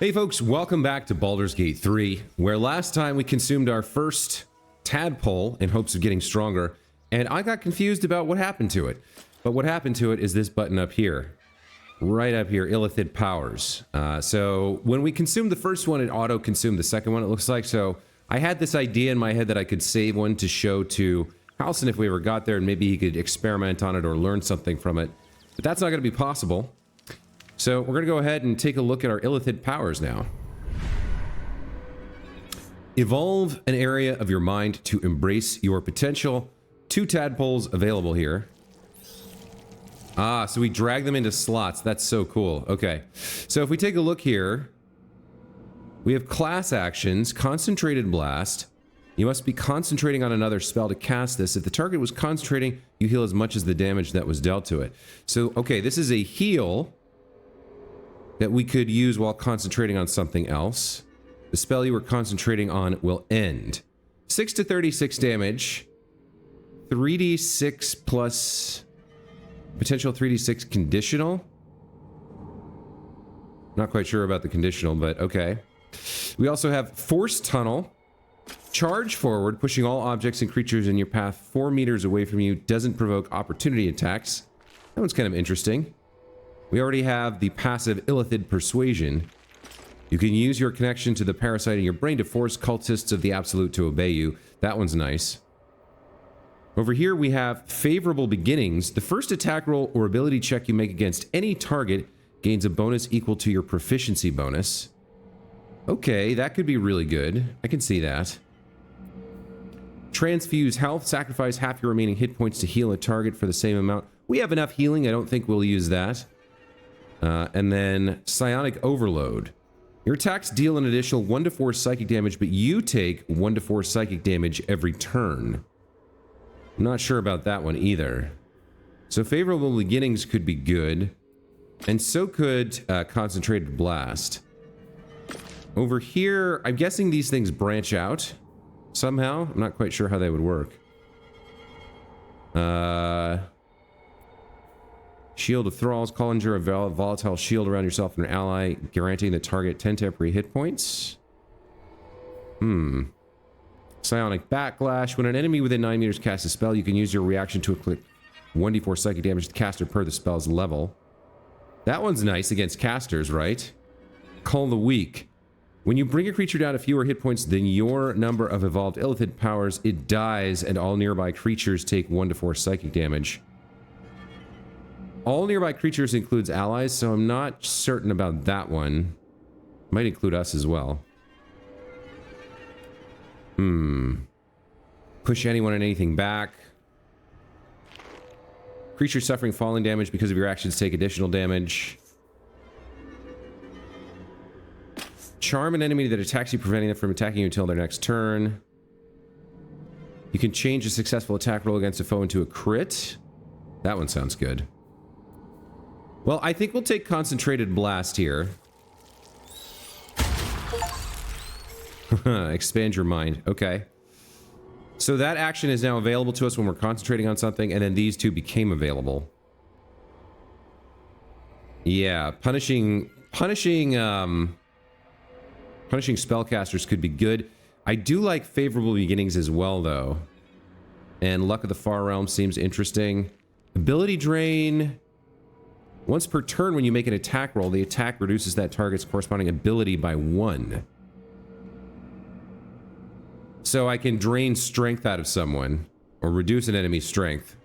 Hey folks, welcome back to Baldur's Gate 3, where last time we consumed our first tadpole in hopes of getting stronger, and I got confused about what happened to it. But what happened to it is this button up here. Right up here, Illithid Powers. So when we consumed the first one, it auto-consumed the second one, it looks like. So I had this idea in my head that I could save one to show to Halson if we ever got there, and maybe he could experiment on it or learn something from it. But that's not going to be possible. So we're going to go ahead and take a look at our Illithid powers now. Evolve an area of your mind to embrace your potential. 2 tadpoles available here. Ah, so we drag them into slots. That's so cool. Okay. So if we take a look here, we have class actions, Concentrated Blast. You must be concentrating on another spell to cast this. If the target was concentrating, you heal as much as the damage that was dealt to it. So, okay, this is a heal that we could use while concentrating on something else. The spell you were concentrating on will end. 6 to 36 damage. 3d6 plus potential 3d6 conditional. Not quite sure about the conditional, but okay. We also have Force Tunnel. Charge forward, pushing all objects and creatures in your path 4 meters away from you. Doesn't provoke opportunity attacks. That one's kind of interesting. We already have the passive Illithid Persuasion. You can use your connection to the parasite in your brain to force cultists of the Absolute to obey you. That one's nice. Over here we have Favorable Beginnings. The first attack roll or ability check you make against any target gains a bonus equal to your proficiency bonus. Okay, that could be really good. I can see that. Transfuse health. Sacrifice half your remaining hit points to heal a target for the same amount. We have enough healing. I don't think we'll use that. And then Psionic Overload. Your attacks deal an additional 1 to 4 psychic damage, but you take 1 to 4 psychic damage every turn. I'm not sure about that one either. So Favorable Beginnings could be good. And so could Concentrated Blast. Over here, I'm guessing these things branch out somehow. I'm not quite sure how they would work. Shield of Thralls. Conjure a volatile shield around yourself and an ally, guaranteeing the target 10 temporary hit points. Psionic Backlash. When an enemy within 9 meters casts a spell, you can use your reaction to inflict 1d4 psychic damage to the caster per the spell's level. That one's nice against casters, right? Call the Weak. When you bring a creature down to fewer hit points than your number of evolved Illithid powers, it dies and all nearby creatures take 1 to 4 psychic damage. All nearby creatures includes allies, so I'm not certain about that one. Might include us as well. Push anyone and anything back. Creatures suffering falling damage because of your actions take additional damage. Charm an enemy that attacks you, preventing them from attacking you until their next turn. You can change a successful attack roll against a foe into a crit. That one sounds good. Well, I think we'll take Concentrated Blast here. Expand your mind. Okay. So that action is now available to us when we're concentrating on something, and then these two became available. Yeah, punishing spellcasters could be good. I do like Favorable Beginnings as well, though. And Luck of the Far Realm seems interesting. Ability Drain. Once per turn, when you make an attack roll, the attack reduces that target's corresponding ability by 1. So I can drain strength out of someone, or reduce an enemy's strength.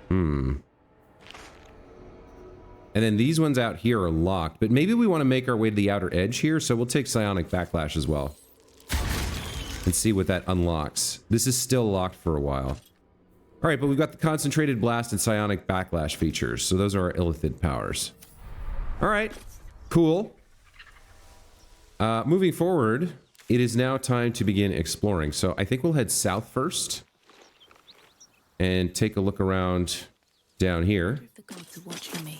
And then these ones out here are locked, but maybe we want to make our way to the outer edge here, so we'll take Psionic Backlash as well. And see what that unlocks. This is still locked for a while. Alright, but we've got the Concentrated Blast and Psionic Backlash features, so those are our Illithid powers. Alright, cool. Moving forward, it is now time to begin exploring. So I think we'll head south first. And take a look around down here. The gods are watching me.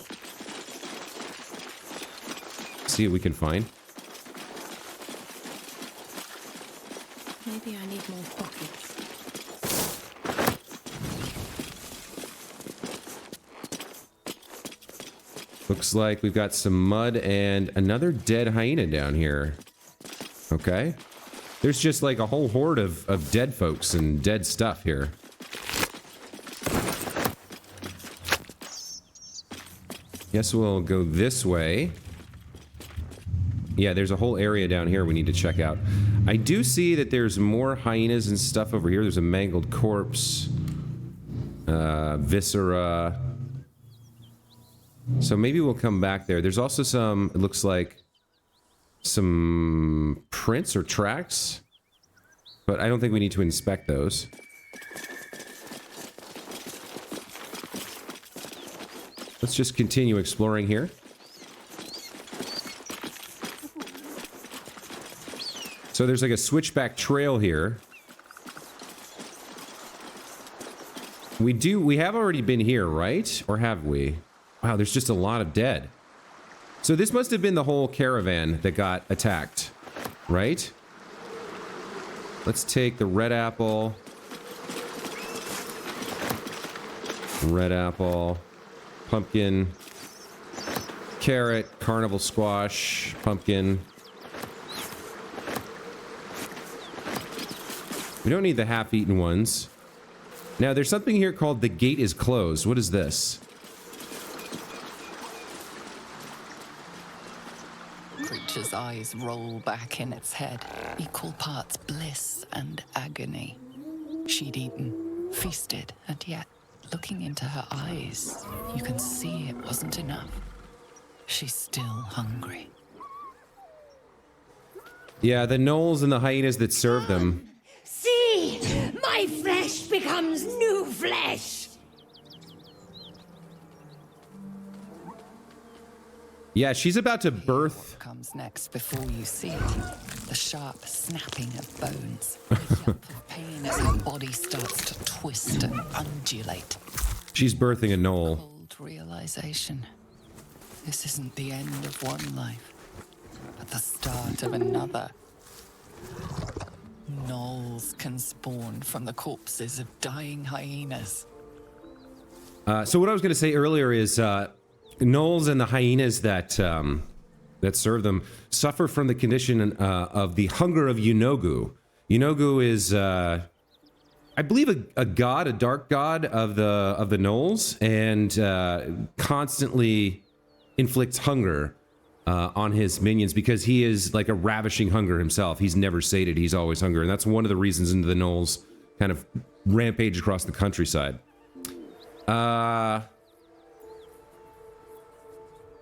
See what we can find. Maybe I need more pockets. Looks like we've got some mud and another dead hyena down here. Okay. There's just like a whole horde of dead folks and dead stuff here. Guess we'll go this way. Yeah, there's a whole area down here we need to check out. I do see that there's more hyenas and stuff over here. There's a mangled corpse. Viscera. So maybe we'll come back there. There's also some, it looks like, some prints or tracks. But I don't think we need to inspect those. Let's just continue exploring here. So there's like a switchback trail here. We have already been here, right? Or have we? Wow, there's just a lot of dead. So this must have been the whole caravan that got attacked, right? Let's take the red apple. Red apple. Pumpkin. Carrot. Carnival squash. Pumpkin. We don't need the half-eaten ones. Now, there's something here called the gate is closed. What is this? Creature's eyes roll back in its head, equal parts bliss and agony. She'd eaten, feasted, and yet, looking into her eyes, you can see it wasn't enough. She's still hungry. Yeah, the gnolls and the hyenas that serve them. See, my flesh becomes new flesh. Yeah, she's about to birth. What comes next before you see it? The sharp snapping of bones. A yelp of pain as her body starts to twist and undulate. She's birthing a gnoll. Cold realization. This isn't the end of one life, but the start of another. Gnolls can spawn from the corpses of dying hyenas. So what I was going to say earlier is gnolls and the hyenas that serve them suffer from the condition of the hunger of Yunogu. Yunogu is, I believe, a god, a dark god of the gnolls, and constantly inflicts hunger on his minions because he is like a ravishing hunger himself. He's never sated. He's always hungry, and that's one of the reasons the gnolls kind of rampage across the countryside.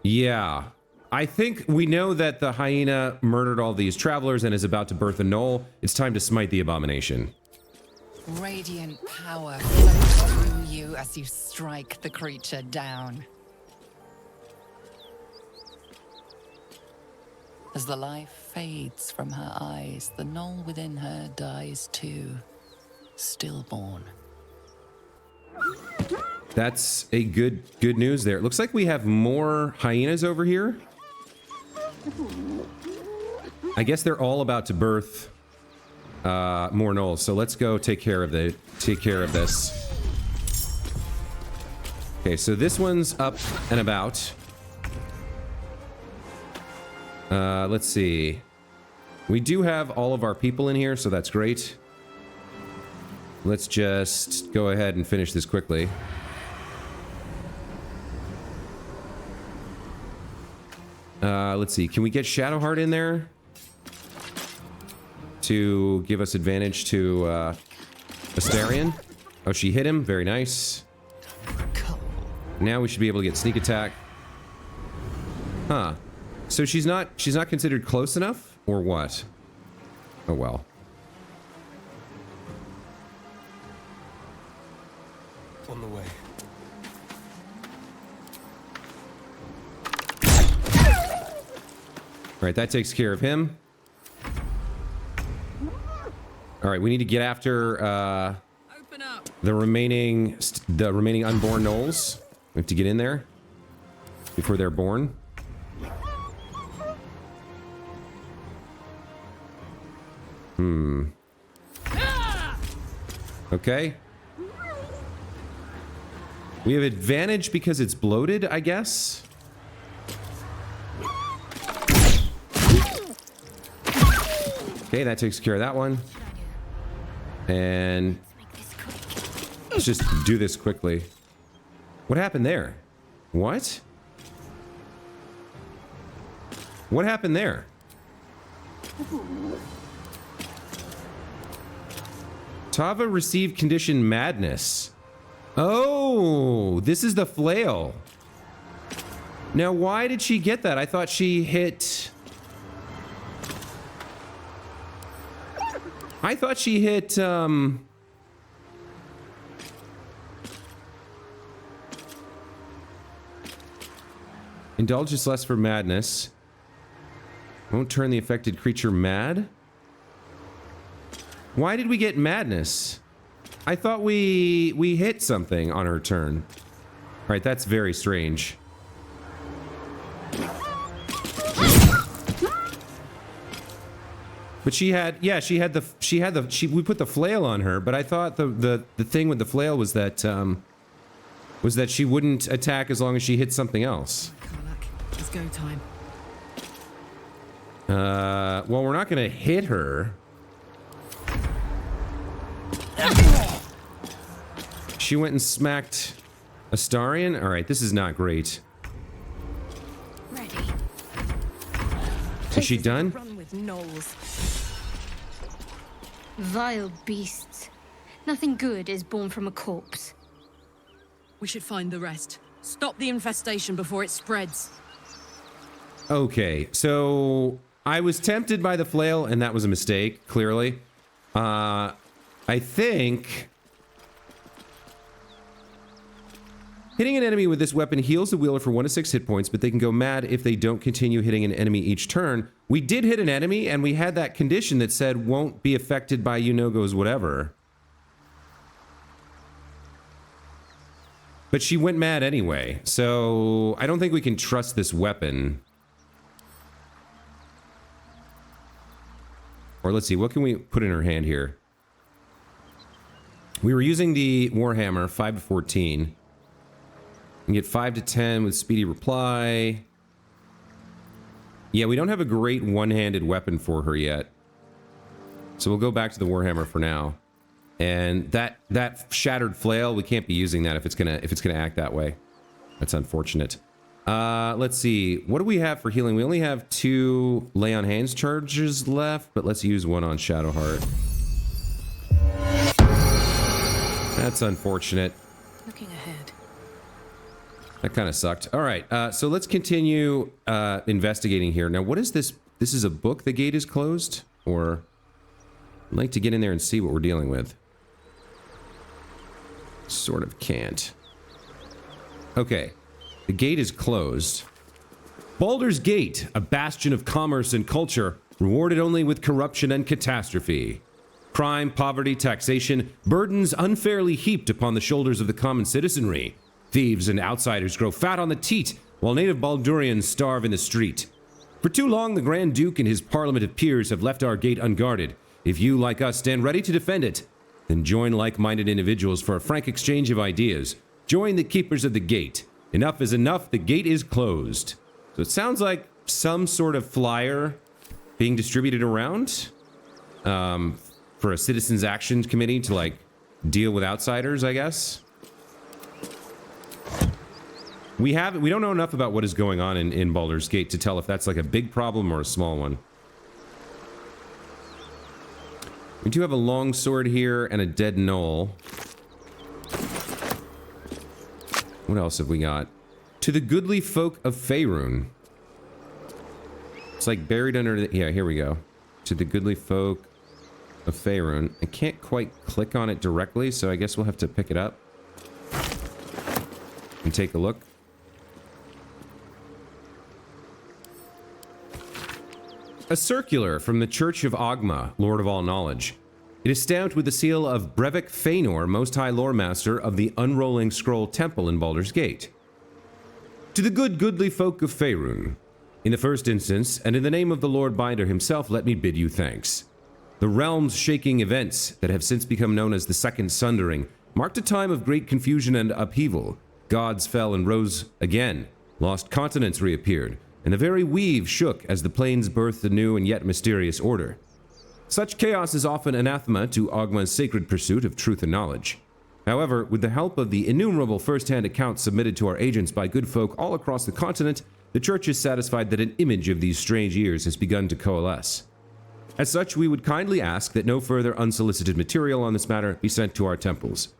Yeah. I think we know that the hyena murdered all these travelers and is about to birth a gnoll. It's time to smite the abomination. Radiant power flows through you as you strike the creature down. As the life fades from her eyes, the gnoll within her dies too, stillborn. That's a good news there. It looks like we have more hyenas over here. I guess they're all about to birth more gnolls. So let's go take care of this. Okay, so this one's up and about. Let's see. We do have all of our people in here, so that's great. Let's just go ahead and finish this quickly. Let's see. Can we get Shadowheart in there to give us advantage to Astarion? Oh, she hit him. Very nice. Now we should be able to get sneak attack. Huh. So she's not considered close enough, or what? Oh well. On the way. All right, that takes care of him. All right, we need to get after Open up. the remaining unborn gnolls. We have to get in there before they're born. Okay. We have advantage because it's bloated, I guess. Okay, that takes care of that one. And let's just do this quickly. What happened there? What? What happened there? Tava received condition madness. Oh, this is the flail. Now, why did she get that? I thought she hit... Indulges less for madness. Won't turn the affected creature mad? Why did we get madness? I thought we hit something on her turn. All right, that's very strange. But we put the flail on her, but I thought the thing with the flail was that she wouldn't attack as long as she hit something else. It's go time. Well, we're not gonna hit her. She went and smacked Astarion? Alright, this is not great. Ready. Is she done? Run with gnolls. Vile beasts. Nothing good is born from a corpse. We should find the rest. Stop the infestation before it spreads. Okay, so I was tempted by the flail, and that was a mistake, clearly. I think... Hitting an enemy with this weapon heals the wielder for 1 to 6 hit points, but they can go mad if they don't continue hitting an enemy each turn. We did hit an enemy, and we had that condition that said won't be affected by Yunogo's whatever. But she went mad anyway, so I don't think we can trust this weapon. Or let's see, what can we put in her hand here? We were using the Warhammer 5 to 14. We can get 5 to 10 with speedy reply. Yeah, we don't have a great one-handed weapon for her yet. So we'll go back to the Warhammer for now. And that shattered flail, we can't be using that if it's gonna act that way. That's unfortunate. Let's see. What do we have for healing? We only have 2 lay on hands charges left, but let's use 1 on Shadowheart. That's unfortunate. Looking ahead. That kind of sucked. All right, so let's continue investigating here. Now, what is this? This is a book, The Gate is Closed? Or I'd like to get in there and see what we're dealing with. Sort of can't. Okay, the gate is closed. Baldur's Gate, a bastion of commerce and culture, rewarded only with corruption and catastrophe. Crime, poverty, taxation, burdens unfairly heaped upon the shoulders of the common citizenry. Thieves and outsiders grow fat on the teat, while native Baldurians starve in the street. For too long, the Grand Duke and his parliament of peers have left our gate unguarded. If you, like us, stand ready to defend it, then join like-minded individuals for a frank exchange of ideas. Join the keepers of the gate. Enough is enough, the gate is closed. So it sounds like some sort of flyer being distributed around for a citizens' action committee to, like, deal with outsiders, I guess. We don't know enough about what is going on in Baldur's Gate to tell if that's like a big problem or a small one. We do have a long sword here and a dead gnoll. What else have we got? To the goodly folk of Faerun. It's like buried under the... Yeah, here we go. To the goodly folk of Faerun. I can't quite click on it directly, so I guess we'll have to pick it up and take a look. A circular from the Church of Ogma, Lord of All Knowledge. It is stamped with the seal of Brevik Feanor, Most High Lore Master of the Unrolling Scroll Temple in Baldur's Gate. To the goodly folk of Faerun. In the first instance, and in the name of the Lord Binder himself, let me bid you thanks. The realms-shaking events that have since become known as the Second Sundering marked a time of great confusion and upheaval. Gods fell and rose again. Lost continents reappeared. And the very weave shook as the planes birthed a new and yet mysterious order. Such chaos is often anathema to Ogma's sacred pursuit of truth and knowledge. However, with the help of the innumerable first-hand accounts submitted to our agents by good folk all across the continent, the Church is satisfied that an image of these strange years has begun to coalesce. As such, we would kindly ask that no further unsolicited material on this matter be sent to our temples.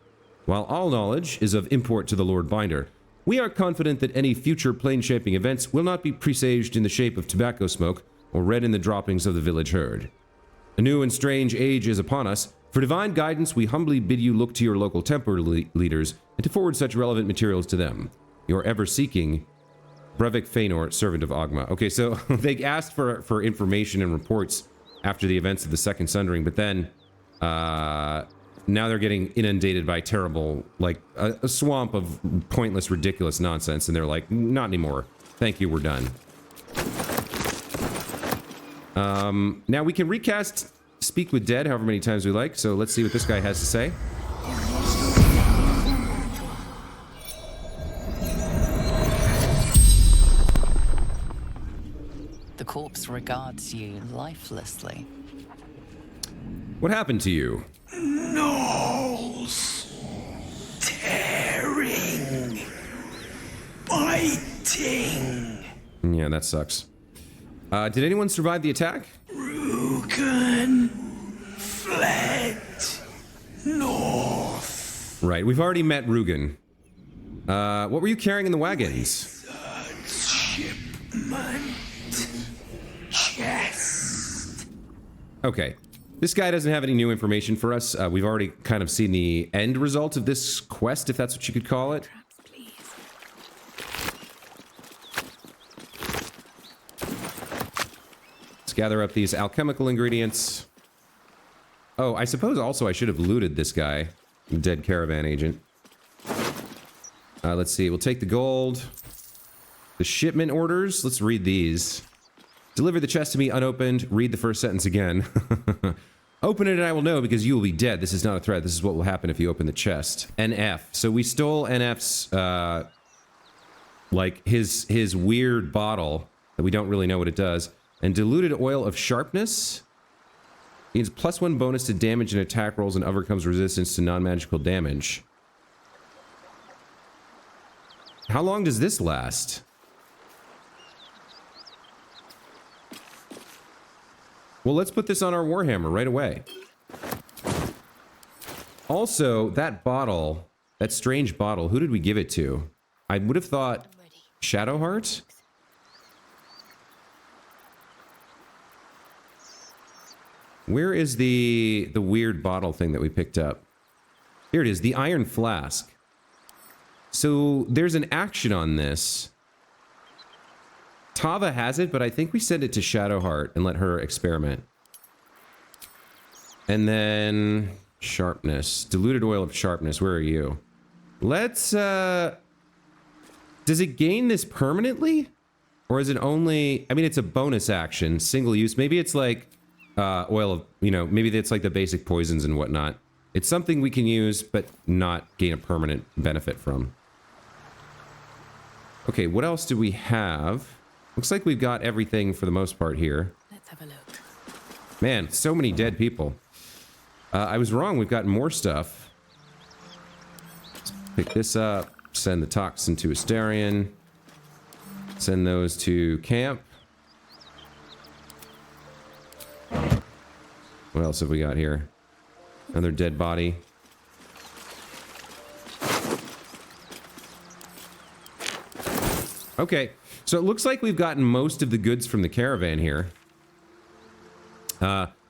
While all knowledge is of import to the Lord Binder, we are confident that any future plane-shaping events will not be presaged in the shape of tobacco smoke or read in the droppings of the village herd. A new and strange age is upon us. For divine guidance, we humbly bid you look to your local temple leaders and to forward such relevant materials to them. Your ever-seeking Brevik Feanor, servant of Ogma. Okay, so they asked for information and reports after the events of the Second Sundering, but then now they're getting inundated by terrible, like, a swamp of pointless, ridiculous nonsense, and they're like, not anymore. Thank you, we're done. Now we can recast Speak with Dead however many times we like, so let's see what this guy has to say. The corpse regards you lifelessly. What happened to you? Gnawls. Tearing. Biting. Yeah, that sucks. Did anyone survive the attack? Rugen fled north. Right, we've already met Rugen. What were you carrying in the wagons? Third shipment. Chest. Okay. This guy doesn't have any new information for us. We've already kind of seen the end result of this quest, if that's what you could call it. Let's gather up these alchemical ingredients. Oh, I suppose also I should have looted this guy. Dead caravan agent. Let's see. We'll take the gold. The shipment orders. Let's read these. Deliver the chest to me unopened. Read the first sentence again. Open it and I will know because you will be dead. This is not a threat. This is what will happen if you open the chest. NF. So we stole NF's, like, his weird bottle that we don't really know what it does. And diluted oil of sharpness. Means +1 bonus to damage and attack rolls and overcomes resistance to non-magical damage. How long does this last? Well, let's put this on our Warhammer right away. Also, that bottle, that strange bottle, who did we give it to? I would have thought Shadowheart? Where is the weird bottle thing that we picked up? Here it is, the Iron Flask. So there's an action on this. Tava has it, but I think we send it to Shadowheart and let her experiment. And then sharpness. Diluted oil of sharpness. Where are you? Let's, does it gain this permanently? Or is it only, I mean, it's a bonus action, single use. Maybe it's like, oil of, you know, maybe it's like the basic poisons and whatnot. It's something we can use, but not gain a permanent benefit from. Okay, what else do we have? Looks like we've got everything for the most part here. Let's have a look. Man, so many dead people. I was wrong, we've got more stuff. Let's pick this up, send the toxin to Astarion. Send those to camp. What else have we got here? Another dead body. Okay, so it looks like we've gotten most of the goods from the caravan here.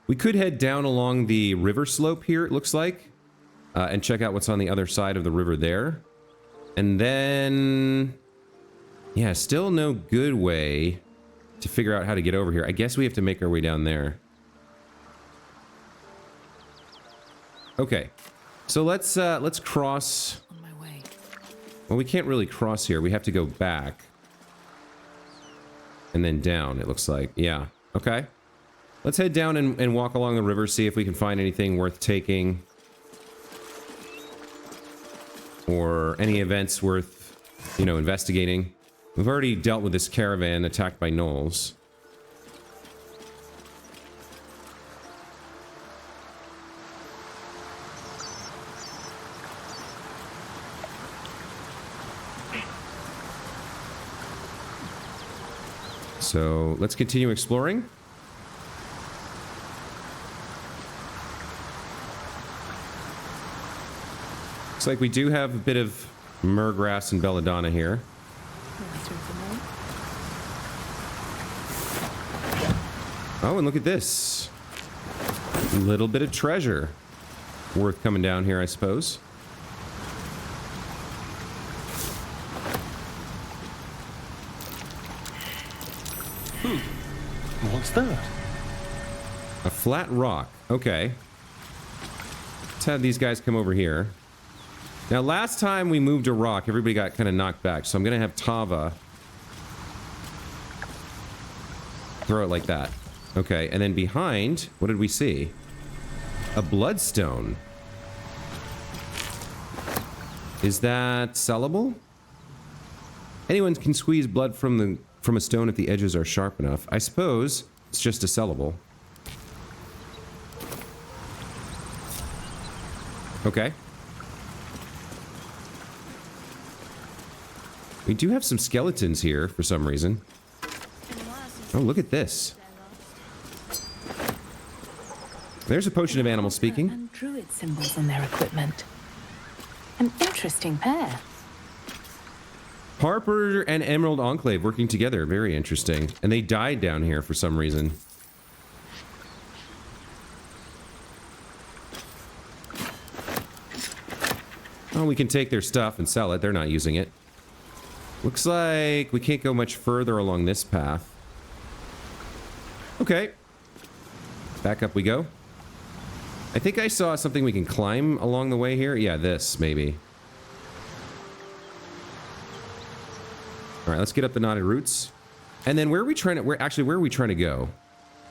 We could head down along the river slope here, it looks like, and check out what's on the other side of the river there. And then... yeah, still no good way to figure out how to get over here. I guess we have to make our way down there. Okay, so let's cross... On my way. well, we can't really cross here. We have to go back. And then down, it looks like. Yeah, okay. Let's head down and walk along the river, see if we can find anything worth taking. Or any events worth, you know, investigating. We've already dealt with this caravan attacked by gnolls. So let's continue exploring. Looks like we do have a bit of myrgrass and belladonna here. Oh, and look at this. A little bit of treasure. Worth coming down here, I suppose. What's that? A flat rock. Okay. Let's have these guys come over here. Now, last time we moved a rock, everybody got kind of knocked back. So I'm going to have Tava throw it like that. Okay, and then behind, what did we see? A bloodstone. Is that sellable? Anyone can squeeze blood from a stone if the edges are sharp enough. I suppose it's just a sellable. Okay. We do have some skeletons here for some reason. Oh, look at this. There's a potion of animal speaking. And druid symbols in their equipment. An interesting pair. Harper and Emerald Enclave working together. Very interesting. And they died down here for some reason. Oh, we can take their stuff and sell it. They're not using it. Looks like we can't go much further along this path. Okay. Back up we go. I think I saw something we can climb along the way here. Yeah, this, maybe. Alright, let's get up the knotted roots. And then where are we trying to... where are we trying to go?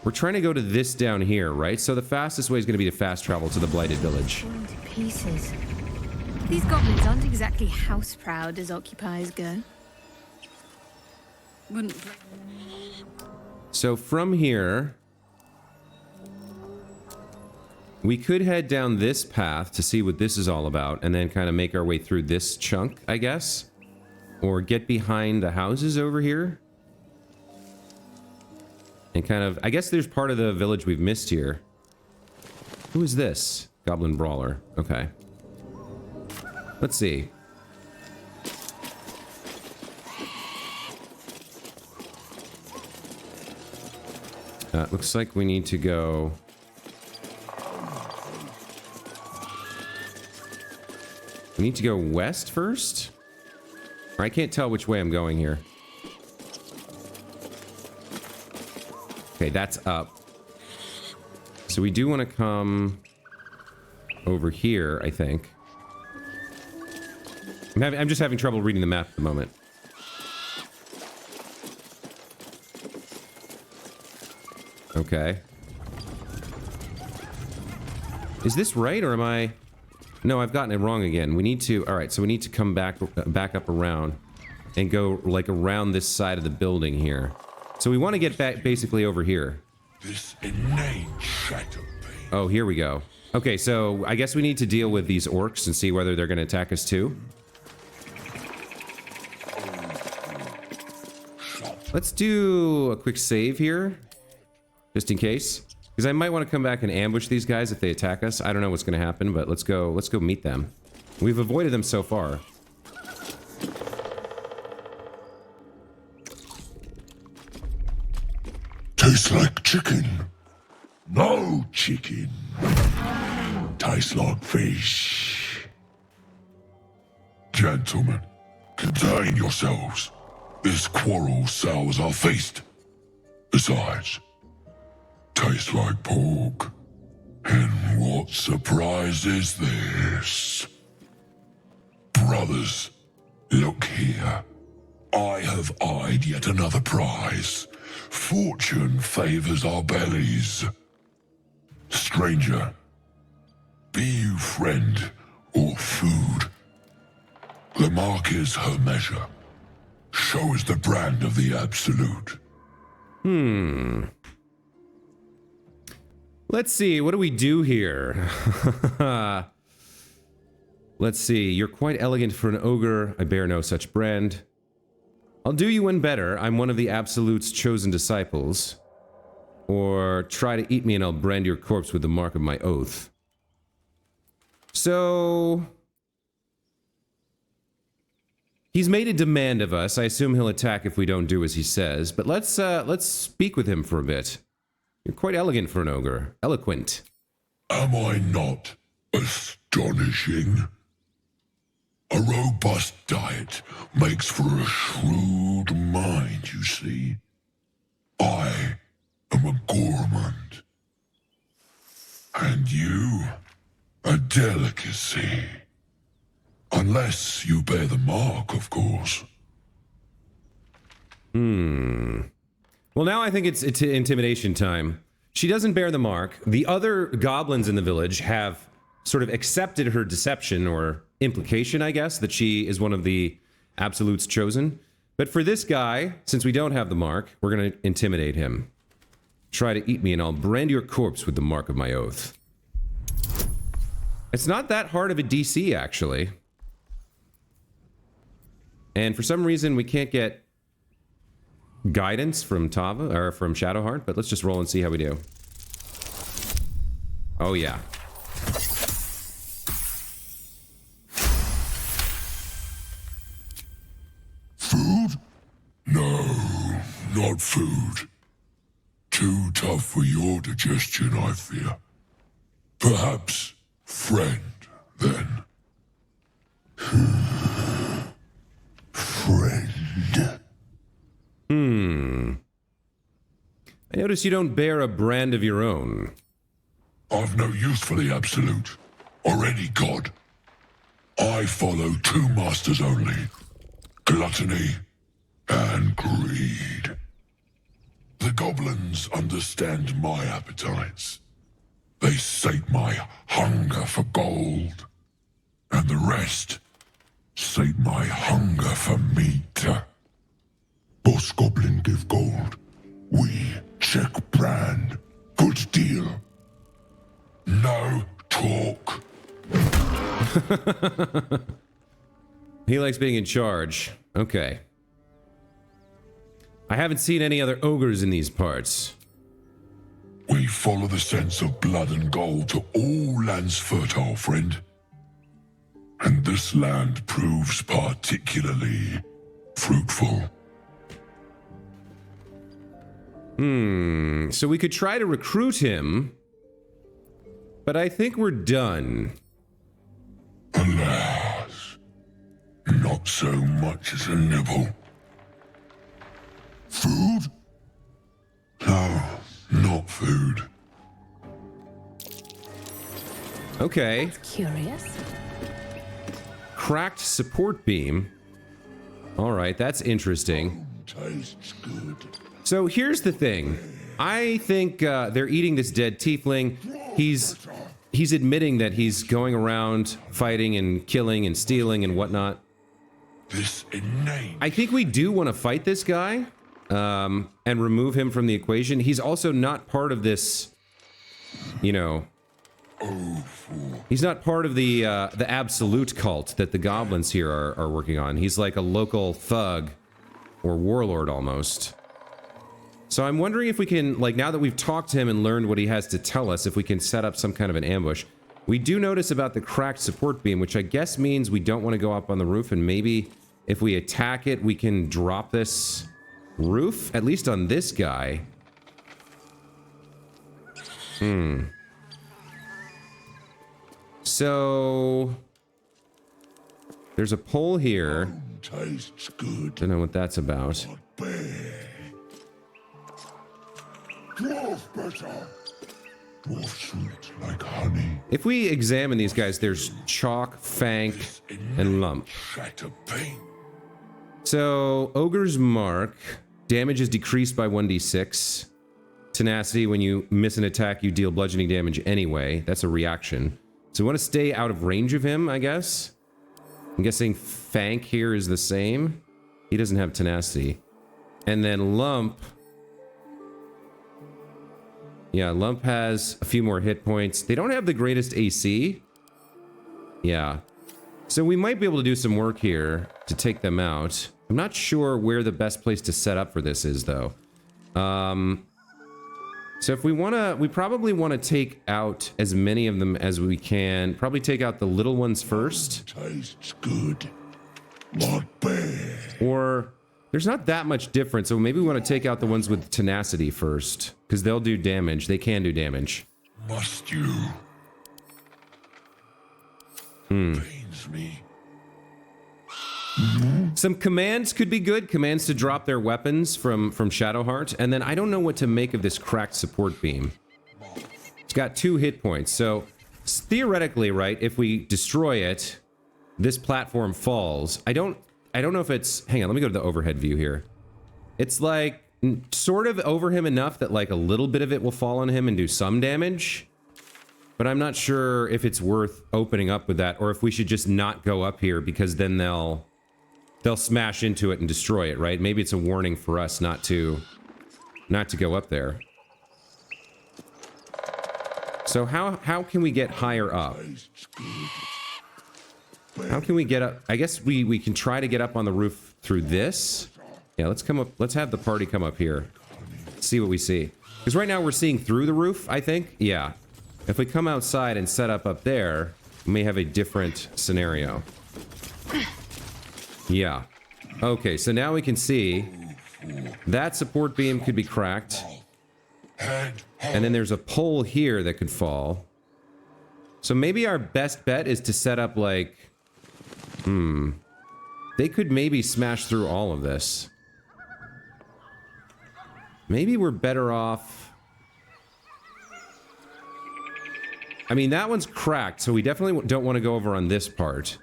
We're trying to go to this down here, right? So the fastest way is going to be to fast travel to the Blighted Village. Falling to pieces. These goblins aren't exactly house proud as occupiers go. Wouldn't. So from here... we could head down this path to see what this is all about, and then kind of make our way through this chunk, I guess. Or get behind the houses over here. And kind of... I guess there's part of the village we've missed here. Who is this? Goblin Brawler. Okay. Let's see. Looks like we need to go... we need to go west first? Or I can't tell which way I'm going here. Okay, that's up. So we do want to come over here, I think. I'm just having trouble reading the map at the moment. Okay. Is this right, or am I... no, I've gotten it wrong again. We need to... alright, so we need to come back up around and go, like, around this side of the building here. So we want to get back basically over here. This inane shadow. Oh, here we go. Okay, so I guess we need to deal with these orcs and see whether they're going to attack us too. Let's do a quick save here, just in case. Because I might want to come back and ambush these guys if they attack us. I don't know what's going to happen, but let's go meet them. We've avoided them so far. Tastes like chicken. No chicken. Tastes like fish. Gentlemen, contain yourselves. This quarrel sours our feast. Besides, tastes like pork. And what surprise is this? Brothers, look here. I have eyed yet another prize. Fortune favors our bellies. Stranger, be you friend or food. The mark is her measure. Show us the brand of the absolute. Let's see, what do we do here? Let's see, you're quite elegant for an ogre. I bear no such brand. I'll do you one better. I'm one of the Absolute's chosen disciples. Or try to eat me and I'll brand your corpse with the mark of my oath. So... he's made a demand of us. I assume he'll attack if we don't do as he says. But let's speak with him for a bit. You're quite elegant for an ogre. Eloquent. Am I not astonishing? A robust diet makes for a shrewd mind, you see. I am a gourmand. And you, a delicacy. Unless you bear the mark, of course. Well, now I think it's intimidation time. She doesn't bear the mark. The other goblins in the village have sort of accepted her deception or implication, I guess, that she is one of the Absolute's chosen. But for this guy, since we don't have the mark, we're going to intimidate him. Try to eat me and I'll brand your corpse with the mark of my oath. It's not that hard of a DC, actually. And for some reason, we can't get guidance from Tava, or from Shadowheart, but let's just roll and see how we do. Oh, yeah. Food? No, not food. Too tough for your digestion, I fear. Perhaps friend, then. Friend. I notice you don't bear a brand of your own. I've no use for the Absolute, or any god. I follow two masters only. Gluttony and greed. The goblins understand my appetites. They sate my hunger for gold. And the rest sate my hunger for meat. Boss goblin give gold. We check brand. Good deal. No talk. He likes being in charge. Okay. I haven't seen any other ogres in these parts. We follow the sense of blood and gold to all lands fertile, friend. And this land proves particularly fruitful. So we could try to recruit him, but I think we're done. Alas, not so much as a nibble. Food? No, not food. Okay. Curious. Cracked support beam. Alright, that's interesting. Tastes good. So here's the thing. I think they're eating this dead tiefling. He's admitting that he's going around fighting and killing and stealing and whatnot. This inane. I think we do want to fight this guy and remove him from the equation. He's also not part of this, you know... He's not part of the Absolute cult that the goblins here are working on. He's like a local thug or warlord almost. So I'm wondering if we can, like, now that we've talked to him and learned what he has to tell us, if we can set up some kind of an ambush. We do notice about the cracked support beam, which I guess means we don't want to go up on the roof, and maybe if we attack it, we can drop this roof, at least on this guy. So there's a pole here. Tastes good. Don't know what that's about. Dwarf better. Dwarf sweet like honey. If we examine these guys, there's Chalk, Fank, and Lump. Shatter pain. So, Ogre's Mark. Damage is decreased by 1d6. Tenacity, when you miss an attack, you deal bludgeoning damage anyway. That's a reaction. So we want to stay out of range of him, I guess. I'm guessing Fank here is the same. He doesn't have tenacity. And then Lump. Yeah, Lump has a few more hit points. They don't have the greatest AC. Yeah. So we might be able to do some work here to take them out. I'm not sure where the best place to set up for this is, though. So if we want to, we probably want to take out as many of them as we can. Probably take out the little ones first. Tastes good. Not bad. Or there's not that much difference, so maybe we want to take out the ones with tenacity first, because they'll do damage. They can do damage. Must you? Pains me. Some commands could be good. Commands to drop their weapons from Shadowheart. And then I don't know what to make of this cracked support beam. It's got 2 hit points. So theoretically, right, if we destroy it, this platform falls. I don't know if it's... Hang on, let me go to the overhead view here. It's like sort of over him enough that like a little bit of it will fall on him and do some damage. But I'm not sure if it's worth opening up with that, or if we should just not go up here, because then they'll smash into it and destroy it, right? Maybe it's a warning for us not to go up there. So how can we get higher up? How can we get up? I guess we can try to get up on the roof through this. Yeah, let's come up. Let's have the party come up here. See what we see. Because right now we're seeing through the roof, I think. Yeah. If we come outside and set up there, we may have a different scenario. Yeah. Okay, so now we can see that support beam could be cracked. And then there's a pole here that could fall. So maybe our best bet is to set up like... They could maybe smash through all of this. Maybe we're better off... I mean, that one's cracked, so we definitely don't want to go over on this part.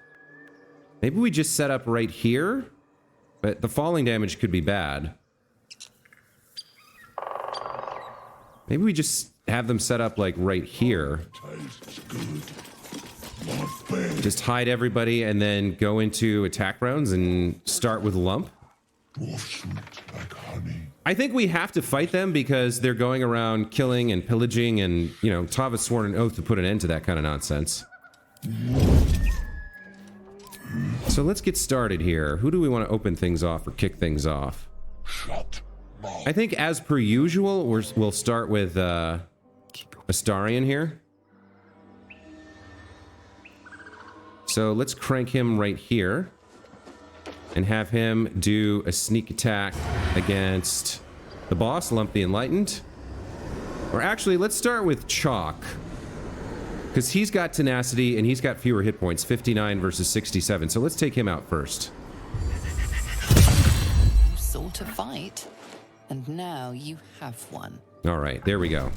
Maybe we just set up right here? But the falling damage could be bad. Maybe we just have them set up, like, right here. Just hide everybody and then go into attack rounds and start with Lump. I think we have to fight them because they're going around killing and pillaging, and, you know, Tava's sworn an oath to put an end to that kind of nonsense. So let's get started here. Who do we want to open things off or kick things off? I think, as per usual, we'll start with Astarion here. So let's crank him right here and have him do a sneak attack against the boss, Lump the Enlightened. Or actually, let's start with Chalk, because he's got tenacity and he's got fewer hit points, 59 versus 67. So let's take him out first. You sought a fight, and now you have one. All right, there we go.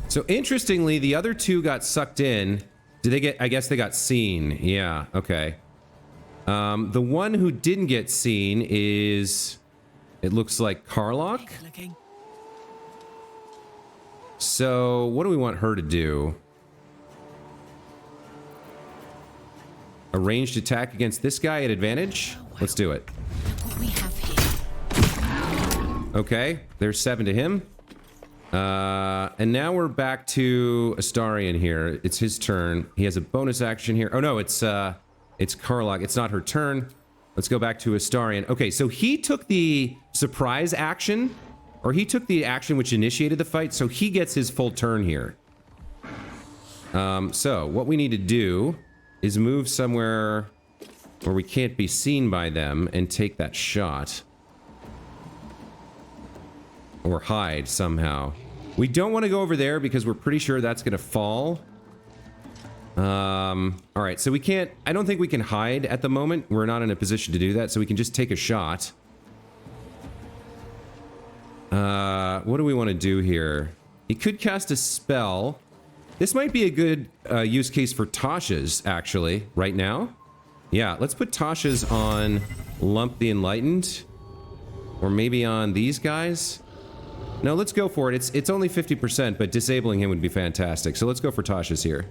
So interestingly, the other two got sucked in. Did they get... I guess they got seen. Yeah, okay. The one who didn't get seen is... It looks like Karlach. So, what do we want her to do? A ranged attack against this guy at advantage? Let's do it. What we have here. Okay, there's 7 to him. And now we're back to Astarion here. It's his turn. He has a bonus action here. Oh no, it's Karlach. It's not her turn. Let's go back to Astarion. Okay, so he took the surprise action, or he took the action which initiated the fight, so he gets his full turn here. So what we need to do is move somewhere where we can't be seen by them and take that shot. Or hide somehow. We don't want to go over there because we're pretty sure that's going to fall. All right, so we can't... I don't think we can hide at the moment. We're not in a position to do that, so we can just take a shot. What do we want to do here? He could cast a spell. This might be a good use case for Tasha's, actually, right now. Yeah, let's put Tasha's on Lump the Enlightened. Or maybe on these guys. No, let's go for it. It's only 50%, but disabling him would be fantastic. So let's go for Tasha's here.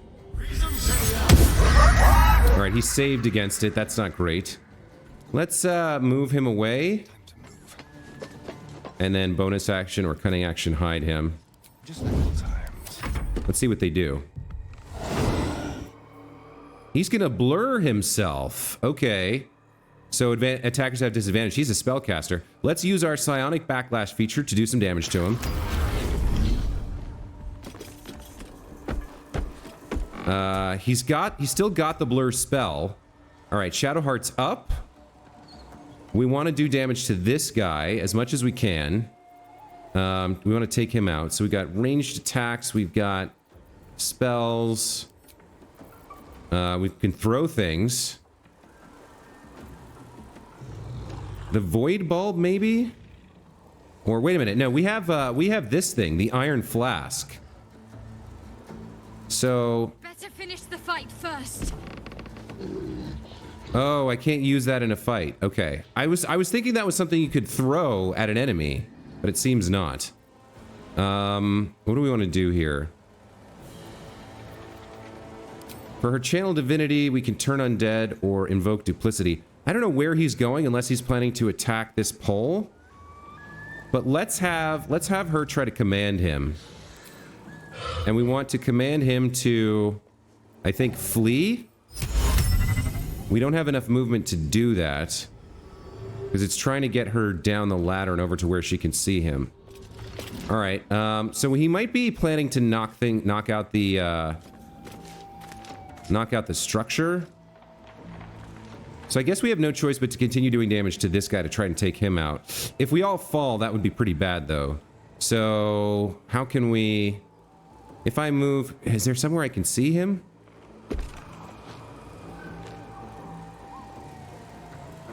Alright, he saved against it. That's not great. Let's move him away. And then bonus action or cunning action hide him. Let's see what they do. He's gonna blur himself. Okay. So attackers have disadvantage. He's a spellcaster. Let's use our psionic backlash feature to do some damage to him. He's still got the blur spell. All right, Shadowheart's up. We want to do damage to this guy as much as we can. We want to take him out. So we've got ranged attacks. We've got spells. We can throw things. The Void Bulb, maybe? Or wait a minute. No, we have this thing, the Iron Flask. So... Better finish the fight first. Oh, I can't use that in a fight. Okay. I was thinking that was something you could throw at an enemy, but it seems not. What do we want to do here? For her channel divinity, we can turn undead or invoke duplicity. I don't know where he's going unless he's planning to attack this pole. But let's have her try to command him. And we want to command him to, I think, flee. We don't have enough movement to do that. Because it's trying to get her down the ladder and over to where she can see him. Alright, so he might be planning to knock out the structure. So I guess we have no choice but to continue doing damage to this guy to try and take him out. If we all fall, that would be pretty bad, though. So, how can we... If I move... Is there somewhere I can see him?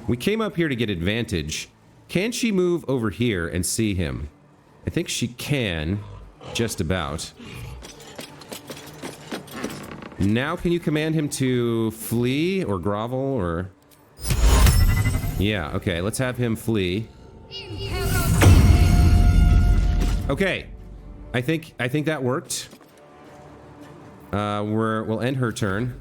We came up here to get advantage. Can she move over here and see him? I think she can. Just about. Now can you command him to flee or grovel or... Yeah, okay, let's have him flee. Okay. I think that worked. We'll end her turn.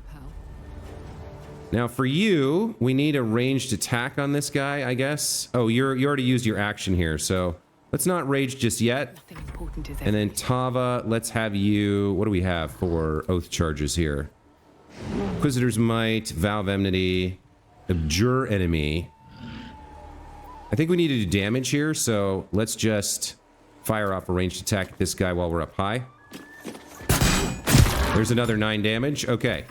Now for you, we need a ranged attack on this guy, I guess. Oh, you already used your action here, so let's not rage just yet. And then Tava, let's have you... What do we have for oath charges here? Inquisitor's Might, Vow of Enmity, Abjure Enemy. I think we need to do damage here, so let's just fire off a ranged attack at this guy while we're up high. There's another 9 damage. Okay.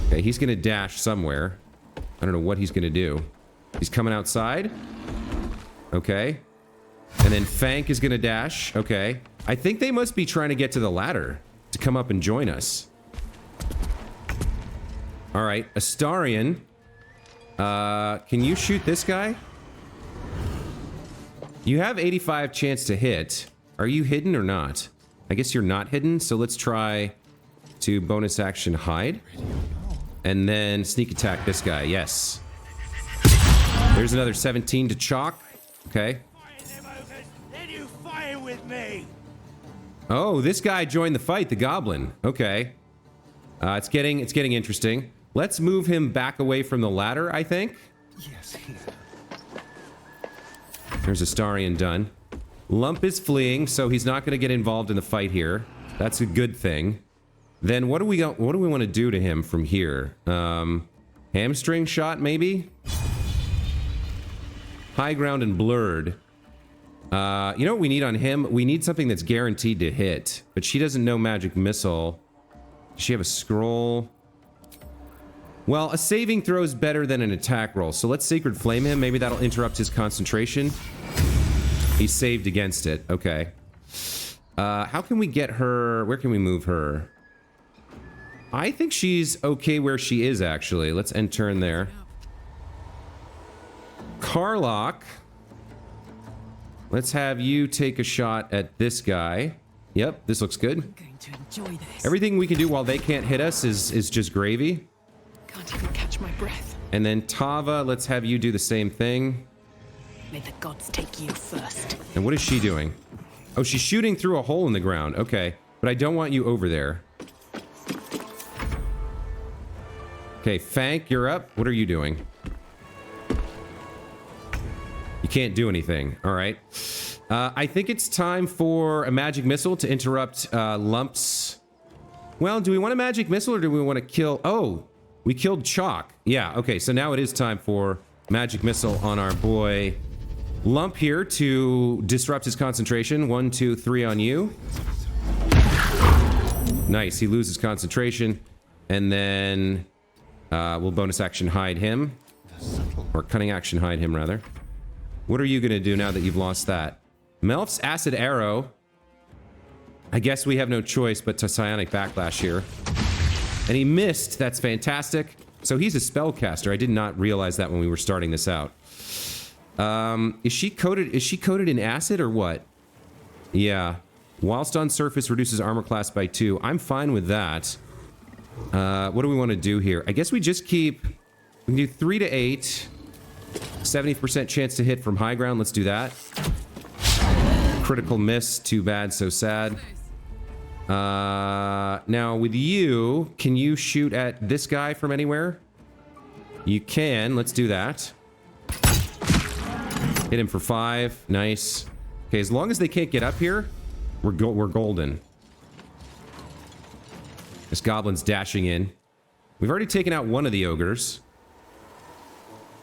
Okay, he's gonna dash somewhere. I don't know what he's gonna do. He's coming outside. Okay. And then Fank is gonna dash. Okay. I think they must be trying to get to the ladder to come up and join us. Alright, Astarion. Can you shoot this guy? You have 85 chance to hit. Are you hidden or not? I guess you're not hidden, so let's try to bonus action hide. And then sneak attack this guy, yes. There's another 17 to chalk. Okay. Oh, this guy joined the fight, the goblin. Okay. It's getting interesting. Let's move him back away from the ladder, I think. Yes, here. There's Astarion done. Lump is fleeing, so he's not going to get involved in the fight here. That's a good thing. Then what do we want to do to him from here? Hamstring shot, maybe? High ground and blurred. You know what we need on him? We need something that's guaranteed to hit. But she doesn't know magic missile. Does she have a scroll? Well, a saving throw is better than an attack roll. So let's Sacred Flame him. Maybe that'll interrupt his concentration. He saved against it. Okay. How can we get her? Where can we move her? I think she's okay where she is, actually. Let's end turn there. Karlach. Let's have you take a shot at this guy. Yep, this looks good. I'm going to enjoy this. Everything we can do while they can't hit us is just gravy. Can't even catch my breath. And then Tava, let's have you do the same thing. May the gods take you first. And what is she doing? Oh, she's shooting through a hole in the ground. Okay, but I don't want you over there. Okay, Fank, you're up. What are you doing? You can't do anything. All right. I think it's time for a magic missile to interrupt Lump's... Well, do we want a magic missile or do we want to kill... Oh, We killed Chalk. Yeah, okay, so now it is time for magic missile on our boy Lump here to disrupt his concentration. 1, 2, 3 on you. Nice, he loses concentration. And then we'll bonus action hide him. Or cunning action hide him, rather. What are you going to do now that you've lost that? Melf's acid arrow. I guess we have no choice but to psionic backlash here. And he missed. That's fantastic. So he's a spellcaster. I did not realize that when we were starting this out. Is she coated in acid or what? Yeah. Whilst on surface reduces armor class by 2. I'm fine with that. What do we want to do here? I guess we just keep... We can do 3 to 8. 70% chance to hit from high ground. Let's do that. Critical miss. Too bad, so sad. Now with you, can you shoot at this guy from anywhere? You can. Let's do that. Hit him for 5. Nice. Okay, as long as they can't get up here, we're golden. This goblin's dashing in. We've already taken out one of the ogres.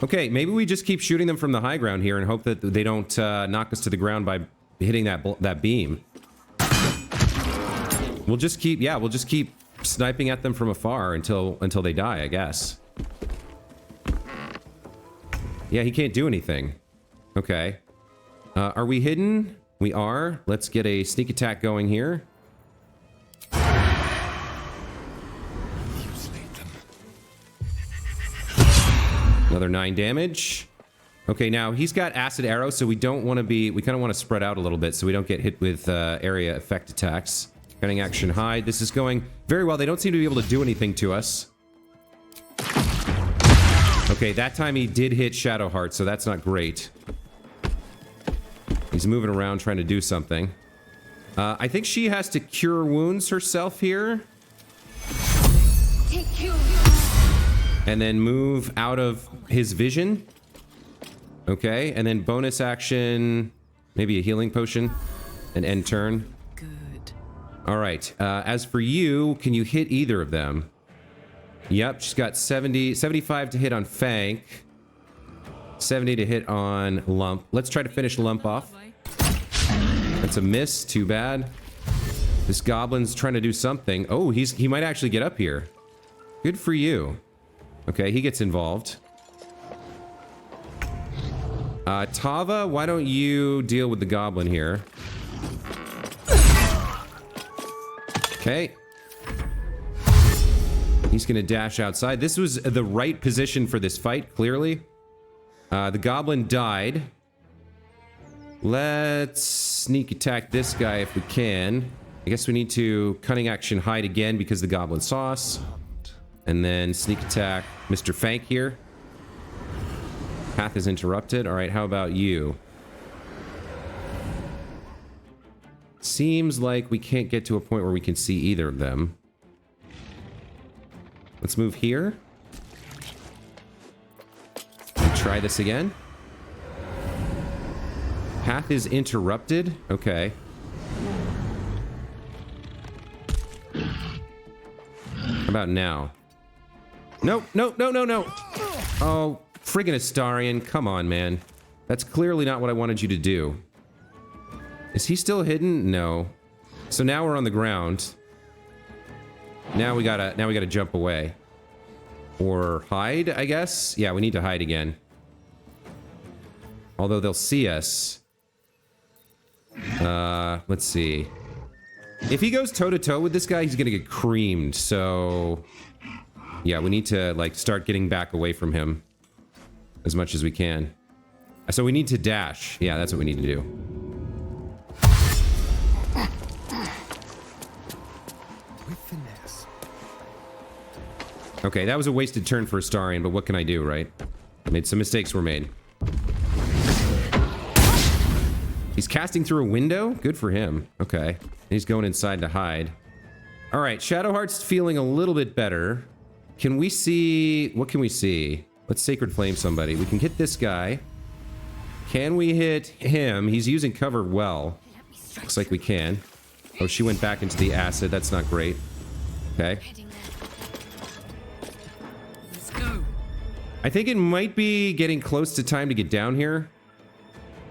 Okay, maybe we just keep shooting them from the high ground here and hope that they don't knock us to the ground by hitting that beam. We'll just keep sniping at them from afar until they die, I guess. Yeah, he can't do anything. Okay. Are we hidden? We are. Let's get a sneak attack going here. Another 9 damage. Okay, now he's got acid arrow, so we don't want to be... We kind of want to spread out a little bit so we don't get hit with area effect attacks. Cunning action hide. This is going very well. They don't seem to be able to do anything to us. Okay, that time he did hit Shadowheart, so that's not great. He's moving around trying to do something. I think she has to cure wounds herself here. And then move out of his vision. Okay, and then bonus action, maybe a healing potion, and end turn. Good. All right, as for you, can you hit either of them? Yep, she's got 75 to hit on Fank. 70 to hit on Lump. Let's try to finish Lump off. That's a miss, too bad. This goblin's trying to do something. Oh, he might actually get up here. Good for you. Okay, he gets involved. Tava, why don't you deal with the goblin here? Okay. He's gonna dash outside. This was the right position for this fight, clearly. The goblin died. Let's sneak attack this guy if we can. I guess we need to cunning action hide again because the goblin saw us. And then sneak attack Mr. Fank here. Path is interrupted. All right, how about you? Seems like we can't get to a point where we can see either of them. Let's move here. And try this again. Path is interrupted. Okay. How about now? Nope, nope, no, no, no. Oh, friggin' Astarion. Come on, man. That's clearly not what I wanted you to do. Is he still hidden? No. So now we're on the ground. Now we gotta jump away. Or hide, I guess? Yeah, we need to hide again. Although they'll see us. Let's see. If he goes toe-to-toe with this guy, he's gonna get creamed, so... Yeah, we need to, like, start getting back away from him. As much as we can. So we need to dash. Yeah, that's what we need to do. With finesse. Okay, that was a wasted turn for Astarion, but what can I do, right? Some mistakes were made. He's casting through a window? Good for him. Okay. He's going inside to hide. Alright, Shadowheart's feeling a little bit better. Can we see... What can we see? Let's Sacred Flame somebody. We can hit this guy. Can we hit him? He's using cover well. Looks like we can. Oh, she went back into the acid. That's not great. Okay. I think it might be getting close to time to get down here.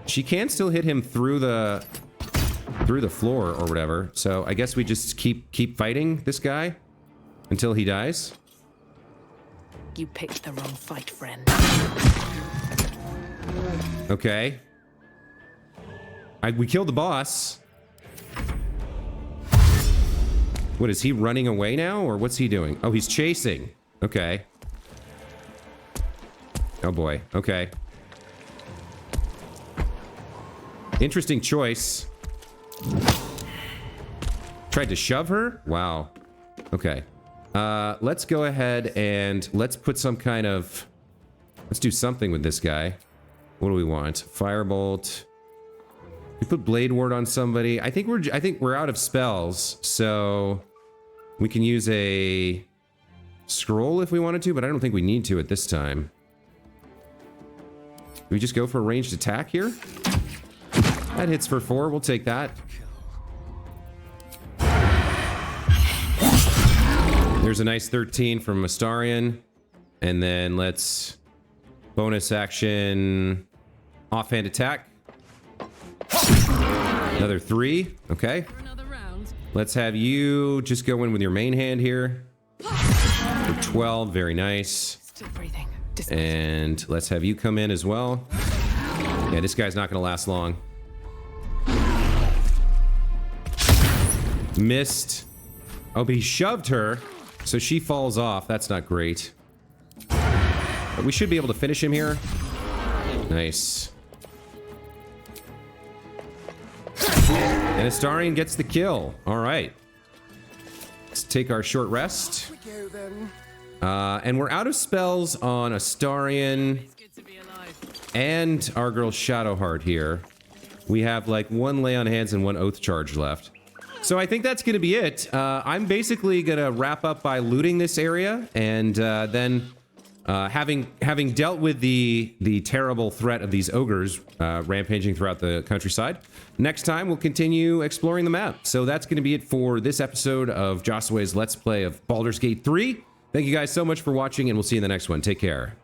She can still hit him through the floor or whatever. So I guess we just keep fighting this guy until he dies. You picked the wrong fight, friend. Okay. We killed the boss. What, is he running away now, or what's he doing? Oh, he's chasing. Okay. Oh boy. Okay. Interesting choice. Tried to shove her? Wow. Okay. Let's go ahead and let's put some kind of... Let's do something with this guy. What do we want? Firebolt. We put Blade Ward on somebody. I think we're out of spells, so we can use a scroll if we wanted to, but I don't think we need to at this time. Do we just go for a ranged attack here? That hits for 4. We'll take that. There's a nice 13 from Astarion. And then let's bonus action offhand attack. Another 3. Okay. Let's have you just go in with your main hand here. For 12. Very nice. Still breathing. And let's have you come in as well. Yeah, this guy's not going to last long. Missed. Oh, but he shoved her, so she falls off. That's not great. But we should be able to finish him here. Nice. And Astarion gets the kill. All right. Let's take our short rest. And we're out of spells on Astarion and our girl Shadowheart here. We have like 1 lay on hands and 1 oath charge left. So I think that's going to be it. I'm basically going to wrap up by looting this area, and then having dealt with the terrible threat of these ogres rampaging throughout the countryside, next time we'll continue exploring the map. So that's going to be it for this episode of Josue's Let's Play of Baldur's Gate 3. Thank you guys so much for watching, and we'll see you in the next one. Take care.